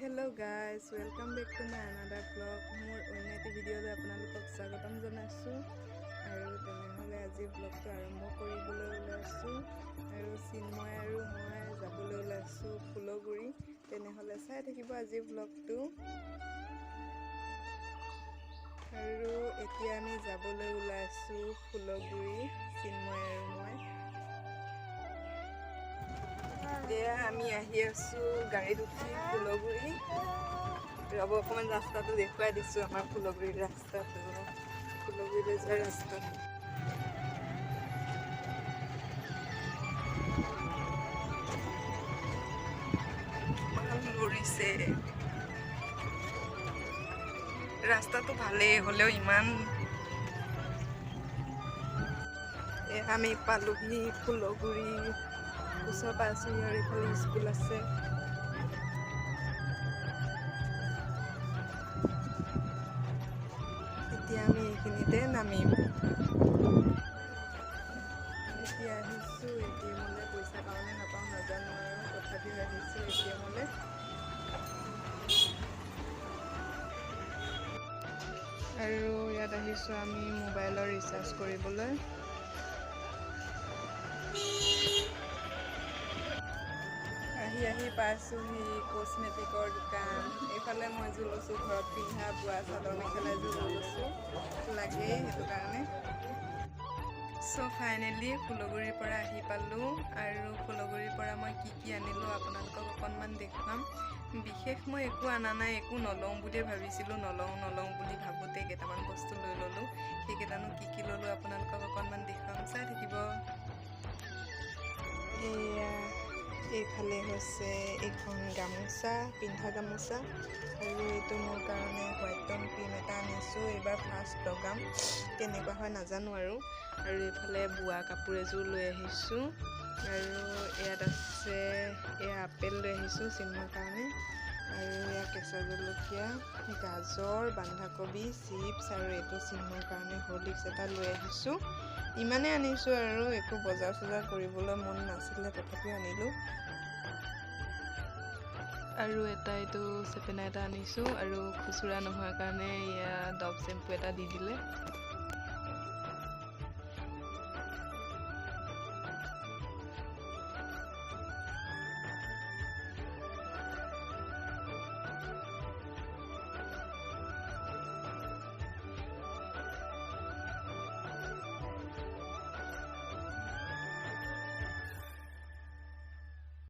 Hello guys, welcome back to my another vlog. More unnati video le apnalok swagotam janaisu aru tenehole aji vlog to arambho koribole ulaisu aru Sinmoy aru moi jabole ulaisu Phuloguri tenehole sai thakibo aji vlog to aru etia ami jabole ulaisu Phuloguri Sinmoy aru moi dia আমি আহি আছো গাড়ীত উঠি ফুলগুৰি ৰব অকমান ৰাস্তাটো দেখুৱাই দিছো আমাৰ ফুলগুৰিৰ ৰাস্তাটো ফুলগুৰিলৈ যোৱা ৰাস্তা লৰিছে ৰাস্তাটো ভালে হলেও ইমান আমি পালোহি ফুলগুৰি ওচৰ পাইছো ইয়াৰ ইফালে স্কুল আছে এতিয়া আমি এইখিনিতে নামিম এতিয়া আহিছো এটিএমলৈ পইচা পাওঁ নে নাপাওঁ নাজানো আৰু তথাপিও আহিছো এটিএমলৈ আৰু ইয়াত আহিছো আমি মোবাইলৰ ৰিচাৰ্জ কৰিবলৈ আহি পাইছোহি কসমেটিকৰ দোকান এইফালে মই যোৰ লৈছো ঘৰত পিন্ধা বোৱা চাদৰ মেখেলা যোৰ লৈছো লাগে সেইটো কাৰণে সো ফাইনেলি ফুলগুৰিৰ পৰা আহি পালো আৰু ফুলগুৰিৰ পৰা মই কি আনিলো আপোনালোকক অকণমান দেখুৱাম বিশেষ মই একো আনা নাই একো নলওঁ বুলি ভাবিছিলো নলওঁ বুলি ভাবোতে কেইটামান বস্তু লৈ ললো সেইকেইটানো কি ললো আপোনালোকক অকণমান দেখুৱাম চাই থাকিব এয়া এইফালে হৈছে এখন গামোচা পিন্ধা গামোচা আৰু এইটো মোৰ কাৰণে হোৱাইট টন ক্ৰীম এটা আনিছোঁ এইবাৰ ফাৰ্ষ্ট লগাম কেনেকুৱা হয় নাজানো আৰু এইফালে বোৱা কাপোৰ এযোৰ লৈ আহিছোঁ আৰু ইয়াত আছে এয়া আপেল লৈ আহিছোঁ চিনৰ কাৰণে আৰু এয়া কেঁচা জলকীয়া গাজৰ বন্ধাকবি চিপছ আৰু এইটো চিনৰ কাৰণে হলিক্স এটা লৈ আহিছোঁ ইমানে আনিছোঁ আৰু একো বজাৰ চজাৰ কৰিবলৈ মন নাছিলে তথাপিও আনিলোঁ আৰু এটা এইটো চেপেনা এটা আনিছোঁ আৰু খুচুৰা নোহোৱাৰ কাৰণে এয়া ডভ চেম্পু এটা দি দিলে